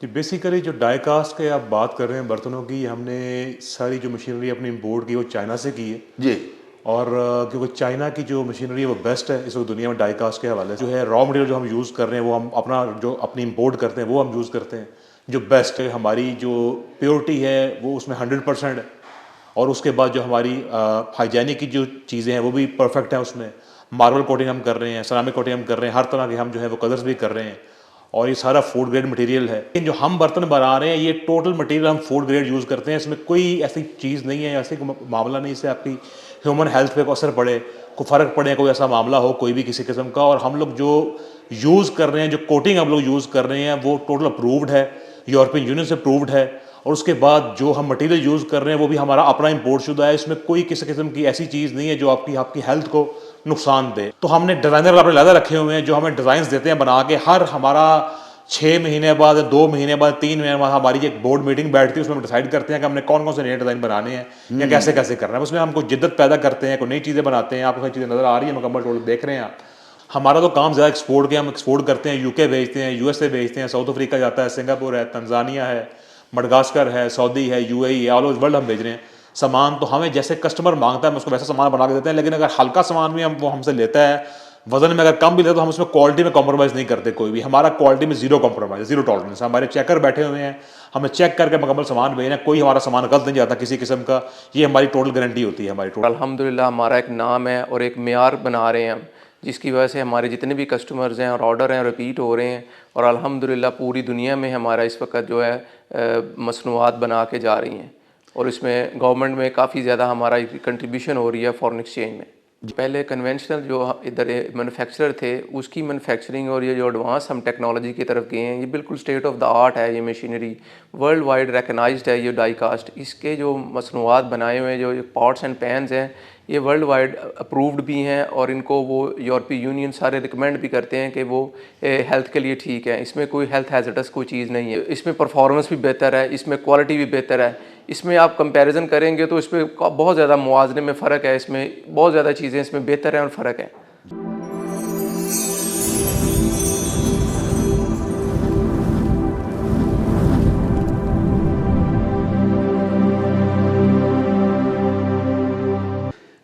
जी, basically जो die cast की आप बात कर रहे हैं बर्तनों की, हमने सारी जो मशीनरी अपनी इंपोर्ट की वो चाइना से की है। जी। और क्योंकि चाइना की जो मशीनरी है वो बेस्ट है इस वक्त दुनिया में डाई कास्ट के हवाले से। जो है रॉ मटेरियल जो हम यूज़ कर रहे हैं वो हम अपनी इंपोर्ट करते हैं, वो हम यूज़ करते हैं जो बेस्ट है। हमारी जो प्योरिटी है वो उसमें 100% है। और उसके बाद जो हमारी हाइजीनिक की जो चीज़ें हैं वो भी परफेक्ट हैं। उसमें मार्बल कोटिंग हम कर रहे हैं, सेरामिक कोटिंग हम कर रहे हैं, हर तरह के हम जो है वो कलर्स भी कर रहे हैं। और ये सारा फूड ग्रेड मटेरियल है। लेकिन जो हम बर्तन बना रहे हैं ये टोटल मटेरियल हम फूड ग्रेड यूज़ करते हैं। इसमें कोई ऐसी चीज़ नहीं है, ऐसी मामला नहीं इससे आपकी ह्यूमन हेल्थ पे कोई असर पड़े, कोई फ़र्क पड़े, कोई ऐसा मामला हो कोई भी किसी किस्म का। और हम लोग जो यूज़ कर रहे हैं, जो कोटिंग हम लोग यूज़ कर रहे हैं वो टोटल अप्रूव्ड है, यूरोपियन यूनियन से अप्रूव्ड है। और उसके बाद जो हम मटेरियल यूज़ कर रहे हैं वो भी हमारा अपना इंपोर्ट शुदा है। इसमें कोई किसी किस्म की ऐसी चीज़ नहीं है जो आपकी हेल्थ को नुकसान दे। तो हमने डिज़ाइनर अपने लगा रखे हुए हैं जो हमें डिज़ाइंस देते हैं बना के। हर हमारा 6 महीने बाद, 2 महीने बाद, 3 महीने बाद हमारी एक बोर्ड मीटिंग बैठती है। उसमें हम डिसाइड करते हैं कि हमने कौन कौन से नए डिज़ाइन बनाने हैं या कैसे कैसे करना है। उसमें हम कोई जिद्दत पैदा करते हैं, कोई नई चीज़ें बनाते हैं। आपको नई चीज़ें नज़र आ रही है मुकम्मल टोटल देख रहे हैं आप। हमारा तो काम ज़्यादा एक्सपोर्ट के, हम एक्सपोर्ट करते हैं, यूके भेजते हैं, यूएसए भेजते हैं, साउथ अफ्रीका जाता है, सिंगापुर है, तंजानिया है, मडगास्कर है, सऊदी है, यूएई है, ऑल ओवर वर्ल्ड हम भेज रहे हैं सामान। तो हमें जैसे कस्टमर मांगता है हम उसको वैसा सामान बना के देते हैं। लेकिन अगर हल्का सामान भी वो हमसे लेता है, वजन में अगर कम भी लेते तो हम उसमें क्वालिटी में कॉम्प्रोमाइज़ नहीं करते कोई भी। हमारा क्वालिटी में जीरो कॉम्प्रोमाइज़, जीरो टॉलरेंस। हमारे चेकर बैठे हुए हैं, हमें चेक करके मुकम्मल सामान भेजना, कोई हमारा सामान गलत नहीं जाता किसी किस्म का। ये हमारी टोटल गारंटी होती है हमारी टोटल। अल्हम्दुलिल्लाह हमारा एक नाम है और एक मेयार बना रहे हैं हम, जिसकी वजह से हमारे जितने भी कस्टमर्स हैं और ऑर्डर हैं रिपीट हो रहे हैं। और अल्हम्दुलिल्लाह पूरी दुनिया में हमारा इस वक्त जो है मसनूआत बना के जा रही हैं। और इसमें गवर्नमेंट में काफ़ी ज़्यादा हमारा कंट्रीब्यूशन हो रही है फॉरेन एक्सचेंज में। पहले कन्वेंशनल जो इधर मैन्युफैक्चरर थे उसकी मैन्युफैक्चरिंग और ये जो एडवांस हम टेक्नोलॉजी की तरफ गए हैं, ये बिल्कुल स्टेट ऑफ द आर्ट है। ये मशीनरी वर्ल्ड वाइड रिकगनाइज्ड है। ये डाई कास्ट इसके जो मसनूआत बनाए हुए जो पॉट्स एंड पैन्स हैं ये वर्ल्ड वाइड अप्रूव्ड भी हैं। और इनको वो यूरोपीय यूनियन सारे रिकमेंड भी करते हैं कि वो हेल्थ के लिए ठीक है। इसमें कोई हेल्थ हैजर्डस कोई चीज़ नहीं है। इसमें परफॉर्मेंस भी बेहतर है, इसमें क्वालिटी भी बेहतर है। इसमें आप कंपैरिजन करेंगे तो इसमें बहुत ज़्यादा मुआवजे में फ़र्क है। इसमें बहुत ज़्यादा चीज़ें इसमें बेहतर हैं और फ़र्क है।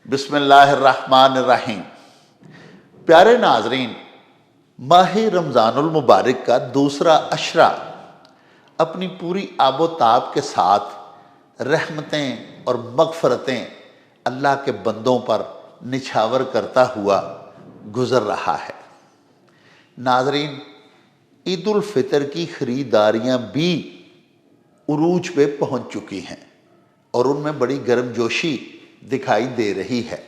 बिस्मिल्लाहिर्रहमानिर्रहीम। प्यारे नाजरीन, माह रमज़ानुल मुबारक का दूसरा अशरा अपनी पूरी आबोताब के साथ रहमतें और मगफरतें अल्लाह के बंदों पर निछावर करता हुआ गुज़र रहा है। नाजरीन, ईद उल फितर की ख़रीदारियाँ भी उरूज पे पहुँच चुकी हैं और उनमें बड़ी गर्मजोशी दिखाई दे रही है।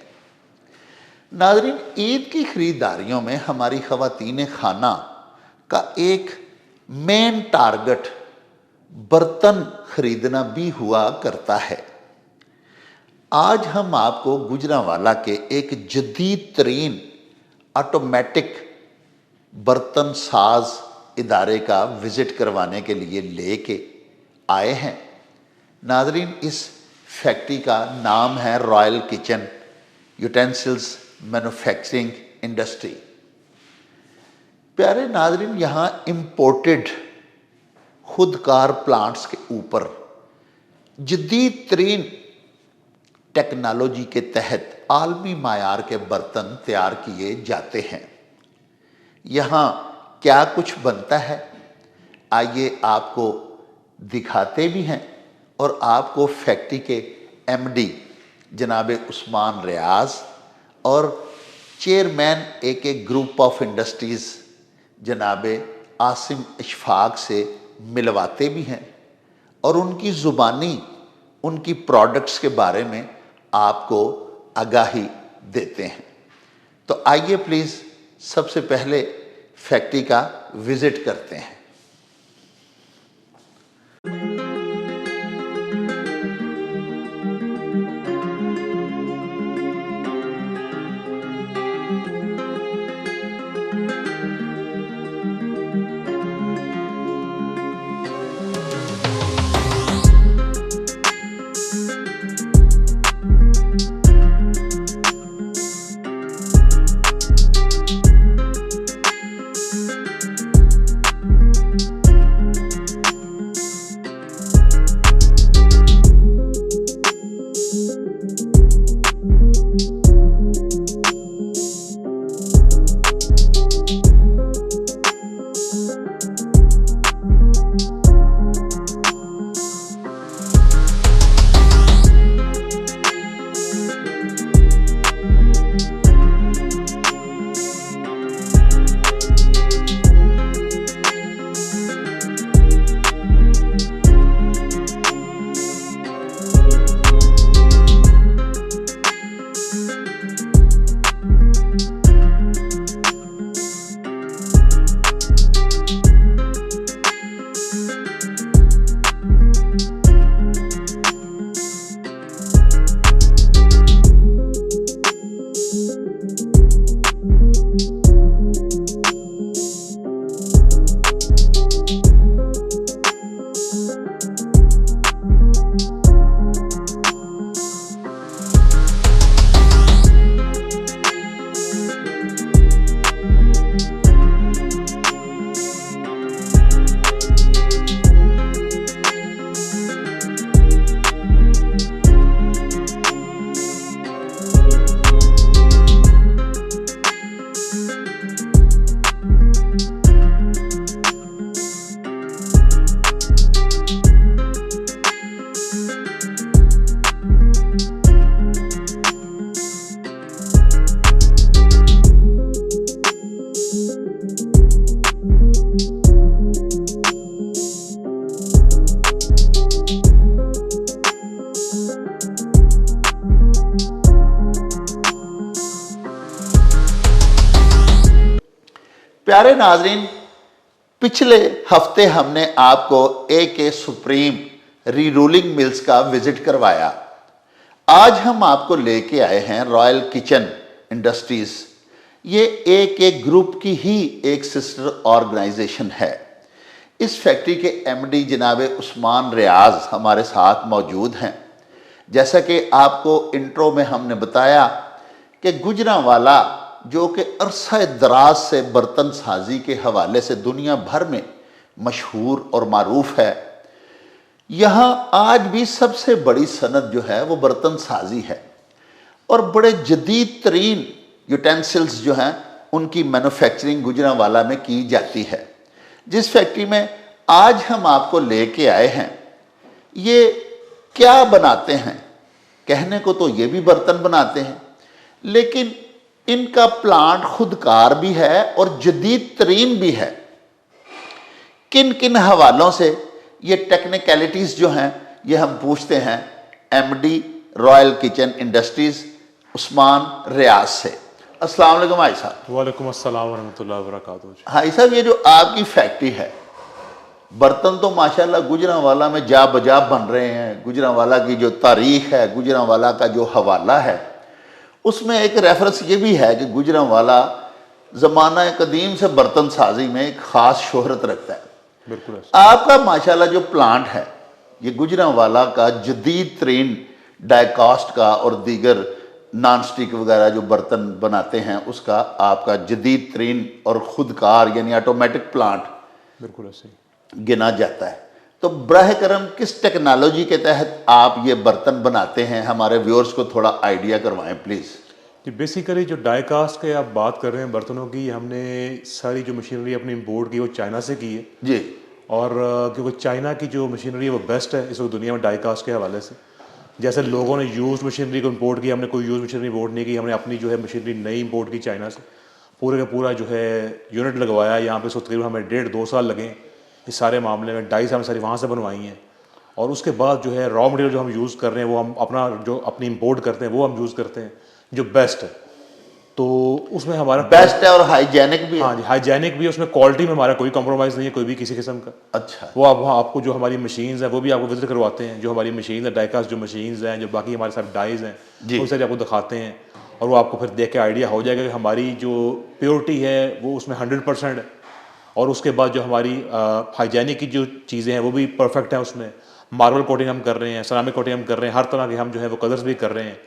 नाजरीन, ईद की ख़रीदारियों में हमारी ख़वातीन खाना का एक मेन टारगेट बर्तन खरीदना भी हुआ करता है। आज हम आपको गुजरांवाला के एक जदीद तरीन ऑटोमेटिक बर्तन साज इदारे का विज़िट करवाने के लिए लेके आए हैं। नाजरीन, इस फैक्ट्री का नाम है royal kitchen utensils manufacturing industry. प्यारे नाजरीन, यहाँ इम्पोर्टेड खुदकार प्लांट्स के ऊपर जदीद तरीन टेक्नोलॉजी के तहत आलमी मायार के बर्तन तैयार किए जाते हैं। यहाँ क्या कुछ बनता है आइए आपको दिखाते भी हैं और आपको फैक्ट्री के एमडी जनाब उस्मान रियाज और चेयरमैन एक ग्रुप ऑफ इंडस्ट्रीज़ जनाब आसिम इशफाक से मिलवाते भी हैं और उनकी ज़ुबानी उनकी प्रोडक्ट्स के बारे में आपको आगाही देते हैं। तो आइए प्लीज़ सबसे पहले फैक्ट्री का विज़िट करते हैं। प्यारे नाजरीन, पिछले हफ्ते हमने आपको AK सुप्रीम रीरूलिंग मिल्स का विजिट करवाया। आज हम आपको लेके आए हैं रॉयल किचन इंडस्ट्रीज। ये AK ग्रुप की ही एक सिस्टर ऑर्गेनाइजेशन है। इस फैक्ट्री के MD जनाब उस्मान रियाज हमारे साथ मौजूद हैं। जैसा कि आपको इंट्रो में हमने बताया कि गुजरांवाला जो कि अरसा दराज से बर्तन साजी के हवाले से दुनिया भर में मशहूर और मारूफ है, यहाँ आज भी सबसे बड़ी सनत जो है वो बर्तन साजी है और बड़े जदीद तरीन यूटेंसिल्स जो हैं उनकी मैन्युफैक्चरिंग गुजरांवाला में की जाती है। जिस फैक्ट्री में आज हम आपको लेके आए हैं, ये क्या बनाते हैं? कहने को तो ये भी बर्तन बनाते हैं, लेकिन इनका प्लांट खुदकार भी है और जदीद तरीन भी है। किन किन हवालों से ये टेक्निकलिटीज़ जो हैं ये हम पूछते हैं MD royal kitchen industries Usman Riyaz से। अस्सलाम वालेकुम भाई साहब। वालेकुम अस्सलाम वरहमतुल्लाहि वबरकातुहू। भाई साहब, ये जो आपकी फैक्ट्री है, बर्तन तो माशाल्लाह गुजरांवाला में जा बजा बन रहे हैं। गुजरांवाला की जो तारीख है, गुजरांवाला का जो हवाला है, उसमें एक रेफरेंस ये भी है कि गुजरांवाला ज़माना कदीम से बर्तन साजी में एक ख़ास शोहरत रखता है। बिल्कुल। आपका माशाल्लाह जो प्लांट है, ये गुजरांवाला का जदीद तरीन डाइकास्ट का और दीगर नॉन स्टिक वगैरह जो बर्तन बनाते हैं उसका आपका जदीद तरीन और खुदकार यानी ऑटोमेटिक प्लांट बिल्कुल ऐसे गिना जाता है। तो बराह करम किस टेक्नोलॉजी के तहत आप ये बर्तन बनाते हैं? हमारे व्यूअर्स को थोड़ा आइडिया करवाएं प्लीज़। जी, बेसिकली जो डाई कास्ट के आप बात कर रहे हैं बर्तनों की, हमने सारी जो मशीनरी अपनी इम्पोर्ट की वो चाइना से की है जी। और क्योंकि चाइना की जो मशीनरी है वो बेस्ट है इस वक्त दुनिया में डाई कास्ट के हवाले से। जैसे लोगों ने यूज़ मशीनरी को इम्पोर्ट किया, हमने कोई यूज़ मशीनरी इम्पोर्ट नहीं की। हमने अपनी जो है मशीनरी नई इम्पोर्ट की चाइना से, पूरे का पूरा जो है यूनिट लगवाया यहाँ पे। तकरीबन हमें 1.5-2 साल लगे इस सारे मामले में। डाइस हमने सारी वहाँ से बनवाई हैं और उसके बाद जो है रॉ मटेरियल जो हम यूज़ कर रहे हैं वो हम अपनी इम्पोर्ट करते हैं, वो हम यूज़ करते हैं जो बेस्ट है। तो उसमें हमारा बेस्ट है और हाइजेनिक भी है। हाँ जी, हाइजेनिक भी है। उसमें क्वालिटी में हमारा कोई कॉम्प्रोमाइज़ नहीं है कोई भी किसी किस्म का। अच्छा। वो आप वहाँ आपको जो हमारी मशीन्स हैं वो भी आपको विजिट करवाते हैं। जो हमारी मशीन्स है डाइकास्ट जो मशीन्स हैं, जो बाकी हमारे साथ डाइज हैं, वो सारी आपको दिखाते हैं और वो आपको फिर देख के आइडिया हो जाएगा कि हमारी जो प्योरिटी है वो उसमें 100% है। और उसके बाद जो हमारी हाइजेनिक की जो चीज़ें हैं वो भी परफेक्ट हैं। उसमें मार्बल कोटिंग हम कर रहे हैं, सेरामिक कोटिंग हम कर रहे हैं, हर तरह के हम जो है वो कलर्स भी कर रहे हैं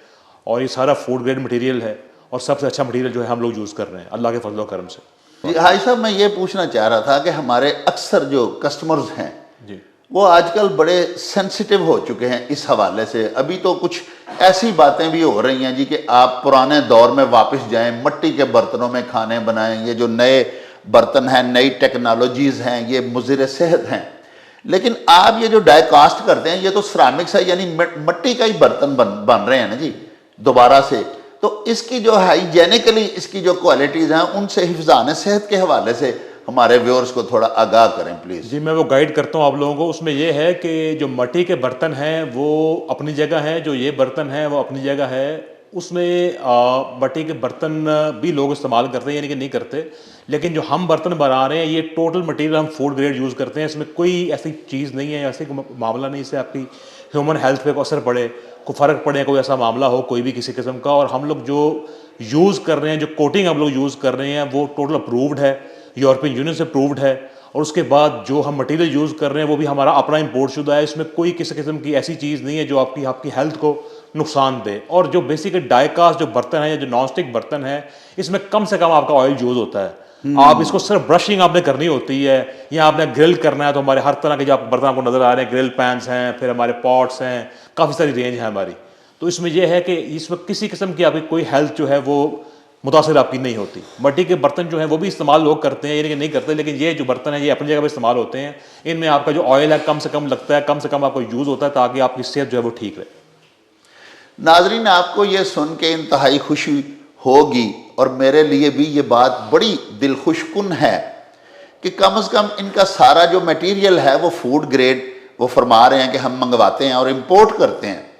और ये सारा फूड ग्रेड मटेरियल है और सबसे अच्छा मटेरियल जो है हम लोग यूज़ कर रहे हैं अल्लाह के फजल करम से। जी हाई साहब, मैं ये पूछना चाह रहा था कि हमारे अक्सर जो कस्टमर्स हैं जी, वो आजकल बड़े सेंसिटिव हो चुके हैं इस हवाले से। अभी तो कुछ ऐसी बातें भी हो रही हैं जी कि आप पुराने दौर में वापस जाएं, मिट्टी के बर्तनों में खाने बनाएं। ये जो नए बर्तन हैं, नई टेक्नोलॉजीज़ हैं, ये मुज़िर सेहत हैं। लेकिन आप ये जो डाइकास्ट करते हैं ये तो सिरामिक्स है, यानी मिट्टी का ही बर्तन बन रहे हैं ना जी दोबारा से। तो इसकी जो हाइजेनिकली इसकी जो क्वालिटीज़ हैं उनसे हिफ्ज़ान सेहत के हवाले से हमारे व्यूअर्स को थोड़ा आगाह करें प्लीज़। जी, मैं वो गाइड करता हूँ आप लोगों को। उसमें ये है कि जो मिट्टी के बर्तन हैं वो अपनी जगह है, जो ये बर्तन है वो अपनी जगह है। उसमें मिट्टी के बर्तन भी लोग इस्तेमाल करते हैं, यानी कि नहीं करते, लेकिन जो हम बर्तन बना रहे हैं ये टोटल मटेरियल हम फूड ग्रेड यूज़ करते हैं। इसमें कोई ऐसी चीज़ नहीं है, ऐसी मामला नहीं इससे आपकी ह्यूमन हेल्थ पे कोई असर पड़े, कोई फ़र्क पड़े, कोई ऐसा मामला हो कोई भी किसी किस्म का। और हम लोग जो यूज़ कर रहे हैं, जो कोटिंग हम लोग यूज़ कर रहे हैं वो टोटल अप्रूव्ड है, यूरोपियन यूनियन से अप्रूव्ड है। और उसके बाद जो हम मटेरियल यूज़ कर रहे हैं वो भी हमारा अपना इम्पोर्ट शुदा है। इसमें कोई किसी किस्म की ऐसी चीज़ नहीं है जो आपकी हेल्थ को नुकसान दे। और जो बेसिक डाइकास्ट जो बर्तन है या जो नॉन स्टिक बर्तन है, इसमें कम से कम आपका ऑयल यूज़ होता है। आप इसको सिर्फ ब्रशिंग आपने करनी होती है या आपने ग्रिल करना है तो हमारे हर तरह के जो बर्तन आपको नज़र आ रहे हैं, ग्रिल पैन्स हैं, फिर हमारे पॉट्स हैं, काफ़ी सारी रेंज है हमारी। तो इसमें यह है कि इसमें किसी किस्म की आपकी कोई हेल्थ जो है वो मुतासिर आपकी नहीं होती। मिट्टी के बर्तन जो हैं वो भी इस्तेमाल लोग करते हैं, यानी कि नहीं करते, लेकिन ये जो बर्तन है ये अपनी जगह पर इस्तेमाल होते हैं। इनमें आपका जो ऑयल है कम से कम लगता है, कम से कम आपको यूज़ होता है ताकि आपकी सेहत जो है वो ठीक रहे। नाजरीन, आपको ये सुन के इंतहाई खुशी होगी और मेरे लिए भी ये बात बड़ी दिलखुशकुन है कि कम से कम इनका सारा जो मटेरियल है वो फूड ग्रेड वो फरमा रहे हैं कि हम मंगवाते हैं और इंपोर्ट करते हैं।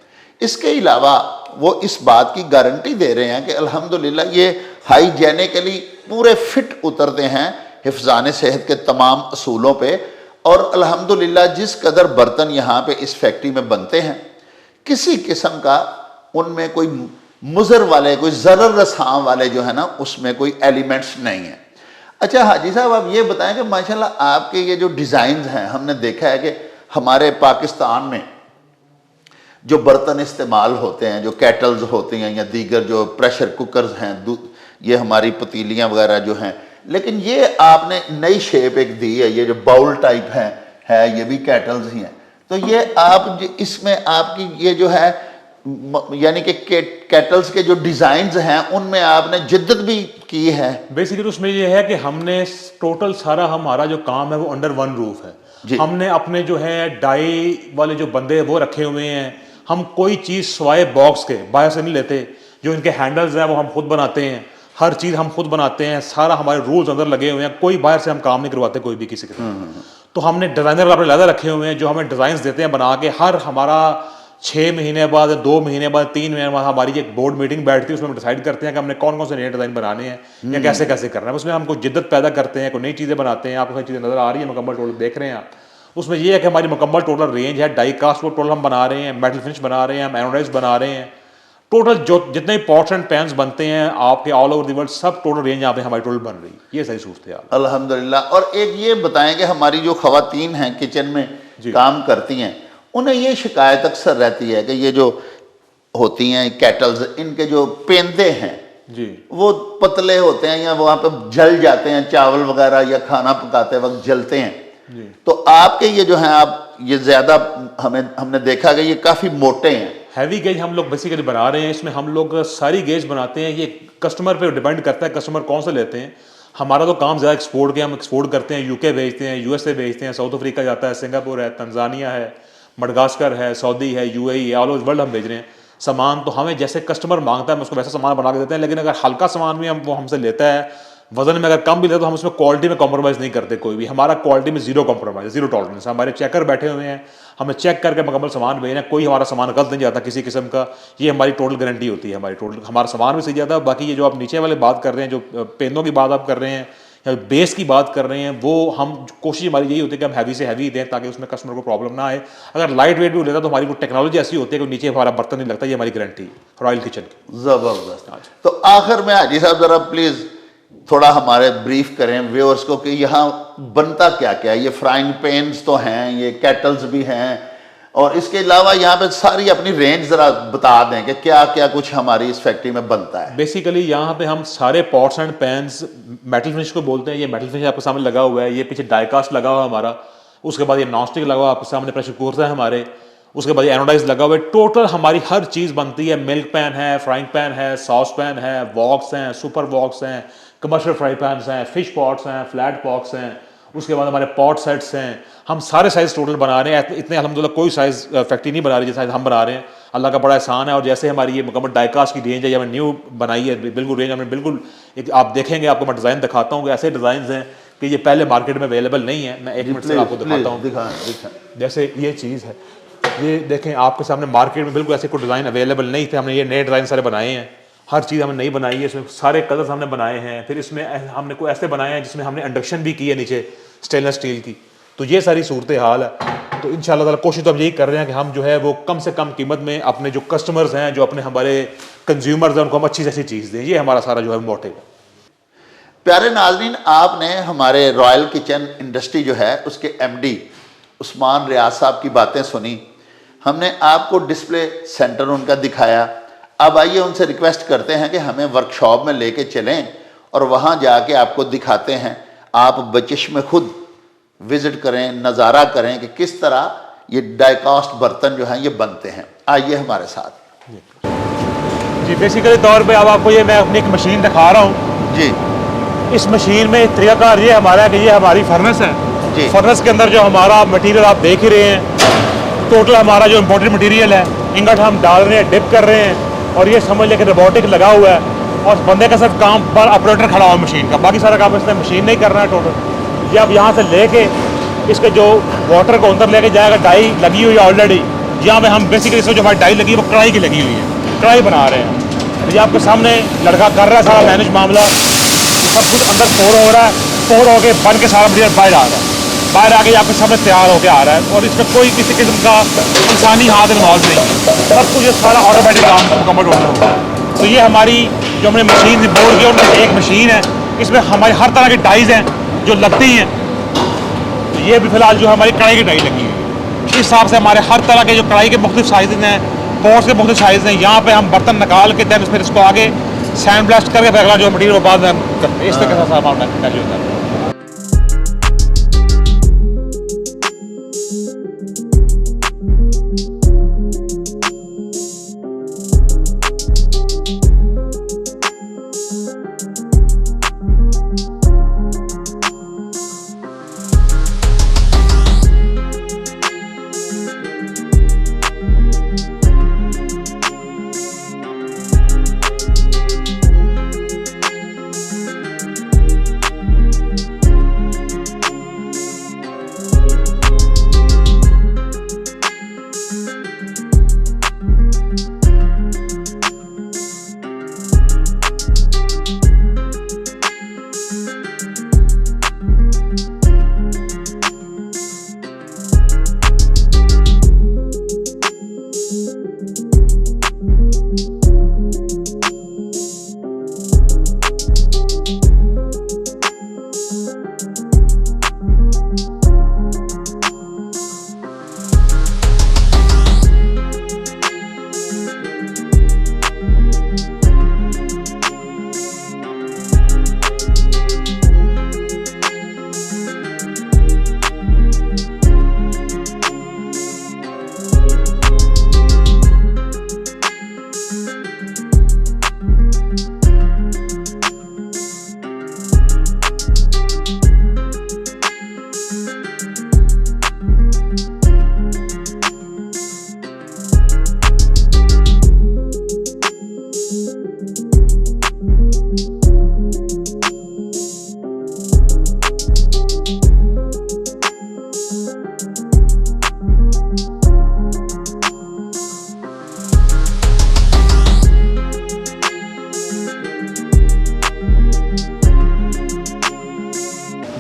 इसके अलावा वो इस बात की गारंटी दे रहे हैं कि अल्हम्दुलिल्लाह ये हाइजेनिकली पूरे फिट उतरते हैं हिफ्ज़ान सेहत के तमाम असूलों पे। और अल्हम्दुलिल्लाह जिस कदर बर्तन यहाँ पे इस फैक्ट्री में बनते हैं, किसी किस्म का उनमें कोई मुज़र वाले, कोई ज़रर रसां वाले जो है ना, उसमें कोई एलिमेंट्स नहीं है। अच्छा हाजी साहब, आप ये बताएं कि माशाल्लाह आपके ये जो डिज़ाइन हैं, हमने देखा है कि हमारे पाकिस्तान में जो बर्तन इस्तेमाल होते हैं, जो कैटल्स होती हैं या दीगर जो प्रेशर कुकर्स हैं, ये हमारी पतीलियाँ वगैरह जो हैं, लेकिन ये आपने नई शेप एक दी है, ये जो बाउल टाइप है ये भी कैटल्स ही हैं। तो ये आप इसमें आपकी ये जो है यानी कि कैटल्स के जो डिज़ाइंस हैं उनमें आपने जिद्दत भी की है। बेसिकली उसमें ये है कि हमने टोटल सारा हमारा जो काम है वो अंडर वन रूफ है। हमने अपने जो है डाई वाले जो बंदे वो रखे हुए हैं। हम कोई चीज़ स्वाए बॉक्स के बाहर से नहीं लेते। जो इनके हैंडल्स हैं वो हम खुद बनाते हैं, हर चीज़ हम खुद बनाते हैं, सारा हमारे रूल्स अंदर लगे हुए हैं। कोई बाहर से हम काम नहीं करवाते कोई भी किसी के। तो हमने डिज़ाइनर अपने लहदा रखे हुए हैं जो हमें डिज़ाइन देते हैं बना के। हर हमारा 6 महीने बाद, 2 महीने बाद, 3 महीने बाद हमारी एक बोर्ड मीटिंग बैठती है, उसमें हम डिसाइड करते हैं कि हमने कौन कौन से नए डिज़ाइन बनाने हैं या कैसे कैसे करना है। उसमें हम कुछ जिद्दत पैदा करते हैं, कोई नई चीज़ें बनाते हैं। आपको सारी चीज़ें नज़र आ रही है, मुकम्मल टोटल देख रहे हैं आप। उसमें यह है कि हमारी मुकम्मल टोटल रेंज है। डाई कास्ट वो टोटल हम बना रहे हैं, मेटल फिनिश बना रहे हैं, हम एनोडाइज बना रहे हैं। टोटल जो जितने पॉट्स एंड पैन्स बनते हैं आपके ऑल ओवर द वर्ल्ड, सब टोटल रेंज यहाँ पे हमारी टोटल बन रही है। ये सही सूरत है अल्हम्दुलिल्लाह। और एक ये बताएं कि हमारी जो ख़वातीन हैं किचन में काम करती हैं, उन्हें ये शिकायत अक्सर रहती है कि ये जो होती हैं कैटल्स, इनके जो पेंदे हैं जी वो पतले होते हैं या वहाँ पे जल जाते हैं, चावल वगैरह या खाना पकाते वक्त जलते हैं। तो आपके ये जो हैं, आप ये ज़्यादा हमने देखा कि ये काफ़ी मोटे हैं। हैवी गेज हम लोग बेसिकली बना रहे हैं। इसमें हम लोग सारी गेज बनाते हैं। ये कस्टमर पे डिपेंड करता है कस्टमर कौन से लेते हैं। हमारा तो काम ज़्यादा एक्सपोर्ट के, हम एक्सपोर्ट करते हैं, यूके भेजते हैं, यूएसए भेजते हैं, साउथ अफ्रीका जाता है, सिंगापुर है, तंजानिया है, मडगास्कर है, सऊदी है, यूएई है, ऑल ओवर वर्ल्ड हम भेज रहे हैं सामान। तो हमें जैसे कस्टमर मांगता है हम उसको वैसा सामान बना के देते हैं। लेकिन अगर हल्का सामान भी वो हमसे लेता है, वजन में अगर कम भी लेता है, तो हम उसमें क्वालिटी में कॉम्प्रोमाइज़ नहीं करते कोई भी। हमारा क्वालिटी में जीरो कॉम्प्रोमाइज़, जीरो टॉलरेंस। हमारे चेकर बैठे हुए हैं, हमें चेक करके मुकम्मल सामान भेजना, कोई हमारा सामान गलत नहीं जाता किसी किस्म का। ये हमारी टोटल गारंटी होती है। हमारी टोटल हमारा सामान भी सही जाता है। बाकी ये जो आप नीचे वाले बात कर रहे हैं, जो पेनों की बात आप कर रहे हैं या बेस की बात कर रहे हैं, वो हम कोशिश हमारी यही होती है कि हम हैवी से हैवी दें ताकि उसमें कस्टमर को प्रॉब्लम ना आए। अगर लाइट वेट भी लेता तो हमारी वो टेक्नोलॉजी ऐसी होती है कि नीचे हमारा बर्तन नहीं लगता। ये हमारी गारंटी रॉयल किचन की। ज़बरदस्त। तो आखिर में हाजी साहब ज़रा प्लीज़ थोड़ा हमारे ब्रीफ करें व्यूअर्स को कि यहाँ बनता क्या क्या है। ये फ्राइंग पैन्स तो हैं, ये कैटल्स भी हैं, और इसके अलावा यहाँ पे सारी अपनी रेंज ज़रा बता दें कि क्या क्या कुछ हमारी इस फैक्ट्री में बनता है। बेसिकली यहाँ पे हम सारे pots and pans, metal finish को बोलते हैं। ये मेटल फिनिश आपके सामने लगा हुआ है, ये पीछे डाई कास्ट लगा हुआ है हमारा। उसके बाद ये नॉन स्टिक लगा हुआ है आपके सामने, प्रेशर कुकर है हमारे। उसके बाद ये एनोडाइज लगा हुआ है। टोटल हमारी हर चीज़ बनती है। मिल्क पैन है, फ्राइंग पैन है, सॉस पैन है, वॉक्स हैं, सुपर वॉक्स हैं, कमर्शियल फ्राई पैन्स हैं, फिश पॉट्स हैं, फ्लैट पॉट्स हैं। उसके बाद हमारे पॉट सेट्स हैं। हम सारे साइज़ टोटल बना रहे हैं। इतने अल्हम्दुलिल्लाह कोई साइज़ फैक्ट्री नहीं बना रही जैसा हम बना रहे हैं। अल्लाह का बड़ा एहसान है। और जैसे हमारी ये मुकम्मल डाइकास्ट की रेंज है, ये हमने न्यू बनाई है, बिल्कुल रेंज हमने बिल्कुल एक आप देखेंगे, आपको मैं डिज़ाइन दिखाता हूँ कि ऐसे डिज़ाइन हैं कि ये पहले मार्केट में अवेलेबल नहीं है। मैं एक मिनट से आपको दिखाता हूँ। जैसे ये चीज़ है, ये देखें आपके सामने, मार्केट में बिल्कुल ऐसे कोई डिज़ाइन अवेलेबल नहीं थे। हमने ये नए डिज़ाइन सारे बनाए हैं। हर चीज़ हमने नई बनाई है। इसमें सारे कलर्स हमने बनाए हैं। फिर इसमें हमने कोई ऐसे बनाए हैं जिसमें हमने इंडक्शन भी की है नीचे स्टेनलेस स्टील की। तो ये सारी सूरत हाल है। तो इंशाल्लाह ताला कोशिश तो हम यही कर रहे हैं कि हम जो है वो कम से कम कीमत में अपने जो कस्टमर्स हैं, जो अपने हमारे कंज्यूमर्स हैं, उनको हम अच्छी से अच्छी चीज़ दें। ये हमारा सारा जो है मोटिव है। प्यारे नाज़रीन, आपने हमारे रॉयल किचन इंडस्ट्री जो है उसके एमडी उस्मान रियाज साहब की बातें सुनी। हमने आपको डिस्प्ले सेंटर उनका दिखाया। अब आइए उनसे रिक्वेस्ट करते हैं कि हमें वर्कशॉप में लेके चलें और वहाँ जाके आपको दिखाते हैं। आप बचश्मे खुद विज़िट करें, नज़ारा करें कि किस तरह ये डाइकास्ट बर्तन जो हैं ये बनते हैं। आइए हमारे साथ। जी, बेसिकली तौर पे अब आपको ये मैं अपनी एक मशीन दिखा रहा हूँ जी। इस मशीन में तरीकाकार ये हमारा है कि ये हमारी फर्नेस है जी। फर्नेस के अंदर जो हमारा मटेरियल आप देख ही रहे हैं, टोटल हमारा जो इम्पोर्टेड मटेरियल है, इंगट हम डाल रहे हैं, डिप कर रहे हैं। और ये समझ लें कि रोबोटिक लगा हुआ है और बंदे का सिर्फ काम पर ऑपरेटर खड़ा हुआ मशीन का, बाकी सारा काम इसने मशीन नहीं करना है टोटल। ये अब यहाँ से लेके इसके जो वाटर को अंदर लेके जाएगा, डाई लगी हुई है ऑलरेडी। यहाँ पे हम बेसिकली इसमें जो हमारी डाई लगी है वो कढ़ाई की लगी हुई है, कढ़ाई बना रहे हैं। ये आपके सामने लड़का कर रहा है सारा मैनेज मामला, सब कुछ अंदर स्टोर हो रहा है। एक्सपोर्ट होकर बन के सारा मटीरियल बाहर आ रहा है, बाहर आके आपके सामने तैयार होकर आ रहा है और इसमें कोई किसी किस्म का इंसानी हाथ इन्वॉल्व नहीं है, सब कुछ ये सारा ऑटोमेटिक काम मुकम्मल होता है। तो ये हमारी जो हमने मशीन बोर्ड की उनमें एक मशीन है, इसमें हमारी हर तरह की डाइज़ हैं जो लगती हैं। तो ये भी फिलहाल जो हमारी कढ़ाई की डाई लगी है, इस हिसाब से हमारे हर तरह के जो कढ़ाई के मुख्तलिफ साइज़ हैं, पोर्ट्स के मुख्तलिफ साइज़ हैं, यहाँ पे हम बर्तन निकाल के दैन फिर इसको आगे सैंड ब्लास्ट करके फिर अगला जो मटीरियल वो बाद में हम करते हैं। इस तरह का सारा मामला होता है।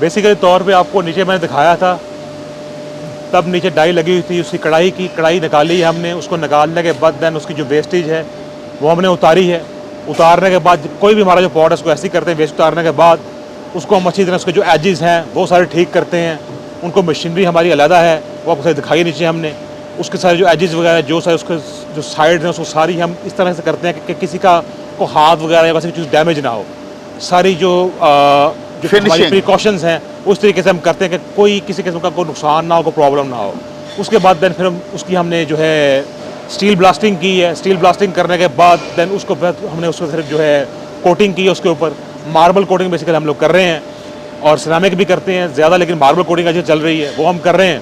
बेसिकली तौर पे आपको नीचे मैंने दिखाया था, तब नीचे डाई लगी हुई थी उसकी कढ़ाई निकाली है हमने। उसको निकालने के बाद दैन उसकी जो वेस्टेज है वो हमने उतारी है। उतारने के बाद कोई भी हमारा जो पॉट है उसको ऐसे ही करते हैं, वेस्ट उतारने के बाद उसको हम अच्छी तरह उसके जो एजेस हैं वो सारे ठीक करते हैं। उनको मशीनरी हमारी अलहदा है, वो आपको दिखाई नीचे हमने। उसके सारे जो एजेस वगैरह जो सारे उसके जो साइड हैं उसको सारी हम इस तरह से करते हैं कि किसी का को हाथ वगैरह या वैसे चीज़ डैमेज ना हो। सारी जो हमारी प्रिकॉशंस हैं उस तरीके से हम करते हैं कि कोई किसी किस्म का कोई नुकसान ना हो, कोई प्रॉब्लम ना हो। उसके बाद दैन फिर उसकी हमने जो है स्टील ब्लास्टिंग की है। स्टील ब्लास्टिंग करने के बाद दैन उसको फिर हमने उसको सिर्फ जो है कोटिंग की है उसके ऊपर। मार्बल कोटिंग बेसिकली हम लोग कर रहे हैं और सिरामिक भी करते हैं ज़्यादा, लेकिन मार्बल कोटिंग आज चल रही है वो हम कर रहे हैं।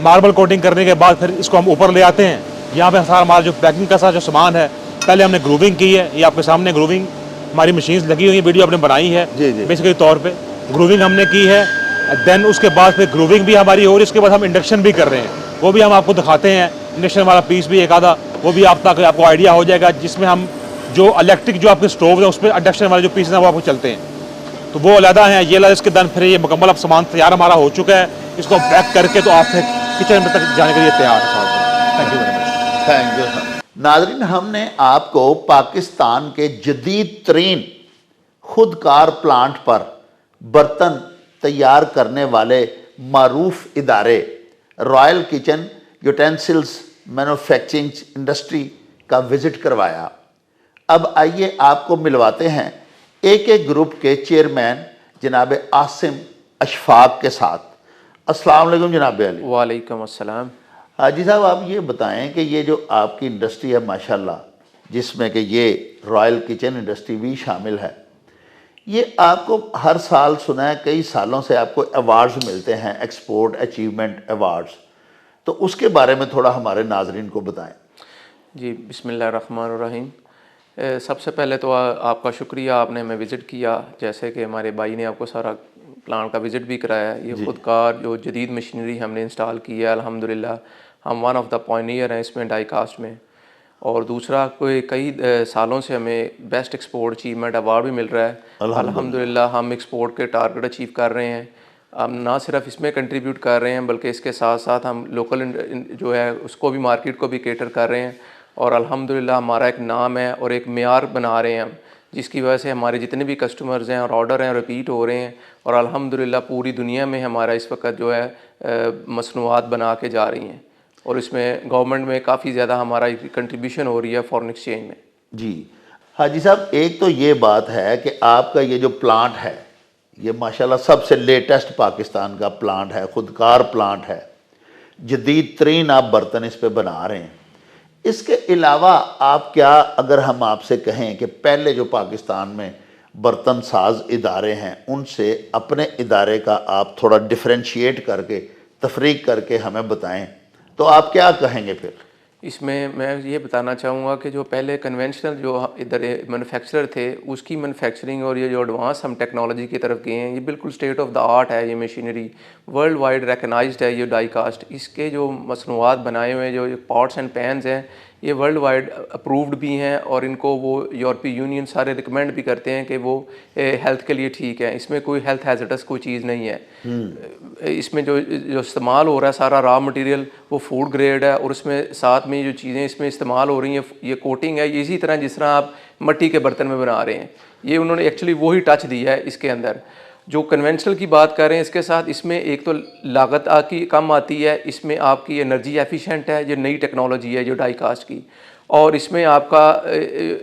मार्बल कोटिंग करने के बाद फिर इसको हम ऊपर ले आते हैं। यहाँ पे सारा हमारा जो पैकिंग का सारा जो सामान है, पहले हमने ग्रूविंग की है। ये आपके सामने ग्रूविंग हमारी मशीन्स लगी हुई है, वीडियो आपने बनाई है बेसिकली तौर पे ग्रूविंग हमने की है। देन उसके बाद फिर ग्रूविंग भी हमारी हो रही है। उसके बाद हम इंडक्शन भी कर रहे हैं, वो भी हम आपको दिखाते हैं। इंडक्शन वाला पीस भी एक आधा वो भी आप ताकि आपको आइडिया हो जाएगा, जिसमें हम जो इलेक्ट्रिक जो आपके स्टोव है उस पर इंडक्शन वाले जो पीस हैं वो आपको चलते हैं, तो वो अलहदा हैं। ये अलग इसके दिन फिर ये मुकम्मल अब सामान तैयार हमारा हो चुका है। इसको पैक करके तो आप फिर किचन में तक जाने के लिए तैयार है। Thank you very much. Thank you. नाज़रीन, हमने आपको पाकिस्तान के जदीद तरीन खुदकार प्लांट पर बर्तन तैयार करने वाले मारूफ इदारे royal kitchen utensils manufacturing industry का विज़िट करवाया। अब आइए आपको मिलवाते हैं एक ग्रुप के चेयरमैन जनाब आसिम अशफाक के साथ। अस्सलाम वालेकुम जनाब अली। वालेकुम अस्सलाम। हाजी साहब, आप ये बताएं कि ये जो आपकी इंडस्ट्री है माशाल्लाह, जिसमें कि ये रॉयल किचन इंडस्ट्री भी शामिल है, ये आपको हर साल सुना है कई सालों से आपको अवार्ड्स मिलते हैं, एक्सपोर्ट अचीवमेंट अवार्ड्स, तो उसके बारे में थोड़ा हमारे नाजरीन को बताएं। जी, बिस्मिल्लाहिर्रहमानिर्रहीम। सबसे पहले तो आपका शुक्रिया, आपने हमें विज़िट किया। जैसे कि हमारे भाई ने आपको सारा प्लांट का विज़िट भी कराया। ये खुदकार जो जदीद मशीनरी हमने इंस्टॉल की है, अल्हम्दुलिल्लाह हम वन ऑफ द पॉइनियर हैं इसमें डाई कास्ट में। और दूसरा कोई कई सालों से हमें बेस्ट एक्सपोर्ट अचीवमेंट अवार्ड भी मिल रहा है। अल्हम्दुलिल्लाह हम एक्सपोर्ट के टारगेट अचीव कर रहे हैं। हम ना सिर्फ इसमें कंट्रीब्यूट कर रहे हैं बल्कि इसके साथ साथ हम लोकल जो है उसको भी, मार्केट को भी केटर कर रहे हैं। और अल्हम्दुलिल्लाह हमारा एक नाम है और एक मेयार बना रहे हैं हम, जिसकी वजह से हमारे जितने भी कस्टमर्स हैं और ऑर्डर हैं रिपीट हो रहे हैं। और अल्हम्दुलिल्लाह पूरी दुनिया में हमारा इस वक्त जो है मसनूआत बना के जा रही हैं। और इसमें गवर्नमेंट में काफ़ी ज़्यादा हमारा कंट्रीब्यूशन हो रही है फॉरेन एक्सचेंज में। जी हाजी साहब, एक तो ये बात है कि आपका ये जो प्लांट है ये माशाल्लाह सबसे लेटेस्ट पाकिस्तान का प्लांट है, खुदकार प्लांट है, जदीद तरीन आप बर्तन इस पे बना रहे हैं। इसके अलावा आप क्या, अगर हम आपसे कहें कि पहले जो पाकिस्तान में बर्तन साज इदारे हैं उनसे अपने इदारे का आप थोड़ा डिफरेंशिएट करके, तफरीक करके हमें बताएं, तो आप क्या कहेंगे फिर? इसमें मैं ये बताना चाहूँगा कि जो पहले कन्वेंशनल जो इधर मैन्युफैक्चरर थे उसकी मैन्युफैक्चरिंग और ये जो एडवांस हम टेक्नोलॉजी की तरफ गए हैं, ये बिल्कुल स्टेट ऑफ द आर्ट है। ये मशीनरी वर्ल्ड वाइड रिकगनाइज्ड है। ये डाई कास्ट, इसके जो मसनूआत बनाए हुए हैं, जो पॉट्स एंड पैन्स हैं, ये वर्ल्ड वाइड अप्रूव्ड भी हैं। और इनको वो यूरोपीय यूनियन सारे रिकमेंड भी करते हैं कि वो हेल्थ के लिए ठीक है। इसमें कोई हेल्थ हैजर्डस कोई चीज़ नहीं है। इसमें जो इस्तेमाल हो रहा है सारा रॉ मटेरियल वो फूड ग्रेड है। और इसमें साथ में जो चीज़ें इसमें इस्तेमाल हो रही हैं, ये कोटिंग है, ये इसी तरह जिस तरह आप मिट्टी के बर्तन में बना रहे हैं, ये उन्होंने एक्चुअली वही टच दिया है इसके अंदर। जो कन्वेंशनल की बात कर रहे हैं, इसके साथ इसमें एक तो लागत आपकी कम आती है, इसमें आपकी एनर्जी एफिशिएंट है, जो नई टेक्नोलॉजी है जो डाई कास्ट की, और इसमें आपका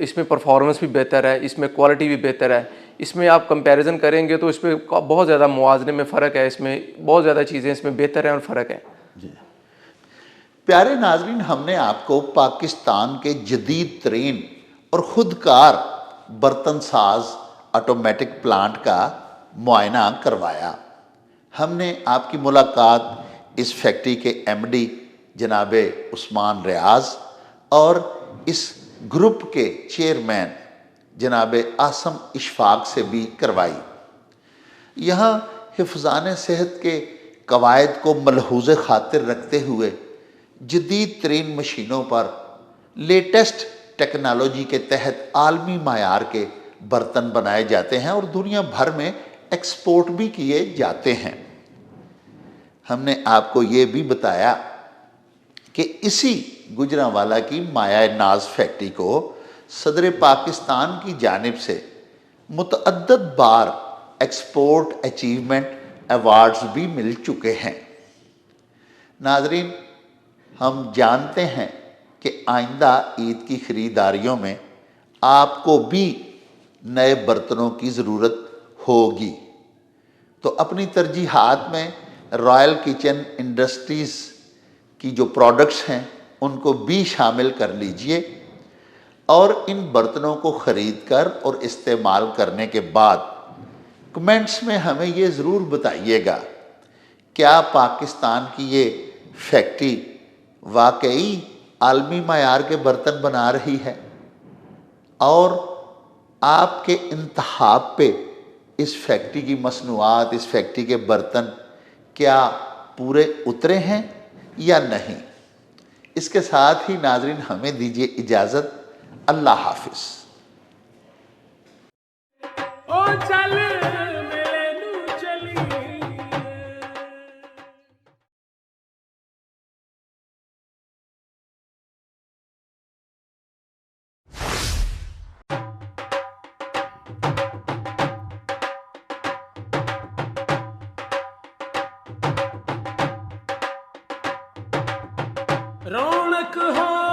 इसमें परफॉर्मेंस भी बेहतर है, इसमें क्वालिटी भी बेहतर है। इसमें आप कंपैरिजन करेंगे तो इसमें बहुत ज़्यादा मुआवजे में फ़र्क है, इसमें बहुत ज़्यादा चीज़ें इसमें बेहतर हैं और फ़र्क है। जी प्यारे नाजरीन, हमने आपको पाकिस्तान के जदीद तरीन और खुदकार बर्तन साज ऑटोमेटिक प्लांट का मुआयना करवाया। हमने आपकी मुलाकात इस फैक्ट्री के एमडी जनाब उस्मान रियाज और इस ग्रुप के चेयरमैन जनाब आसम इशफाक से भी करवाई। यहाँ हिफ़्ज़ान सेहत के कवायद को मलहूज़ खातिर रखते हुए जदीद तरीन मशीनों पर लेटेस्ट टेक्नोलॉजी के तहत आलमी मायार के बर्तन बनाए जाते हैं और दुनिया भर में एक्सपोर्ट भी किए जाते हैं। हमने आपको ये भी बताया कि इसी गुजरांवाला की माया नाज फैक्ट्री को सदर पाकिस्तान की जानिब से मुतअद्दद बार एक्सपोर्ट अचीवमेंट अवार्ड्स भी मिल चुके हैं। नाजरीन, हम जानते हैं कि आइंदा ईद की ख़रीदारियों में आपको भी नए बर्तनों की ज़रूरत होगी, तो अपनी तरजीहात में रॉयल किचन इंडस्ट्रीज़ की जो प्रोडक्ट्स हैं उनको भी शामिल कर लीजिए और इन बर्तनों को ख़रीद कर और इस्तेमाल करने के बाद कमेंट्स में हमें ये ज़रूर बताइएगा, क्या पाकिस्तान की ये फैक्ट्री वाकई आलमी मायार के बर्तन बना रही है और आपके इंतखाब पे इस फैक्ट्री की मसनूआत, इस फैक्ट्री के बर्तन क्या पूरे उतरे हैं या नहीं। इसके साथ ही नाजरीन हमें दीजिए इजाज़त। अल्लाह हाफिज़। रौनक हो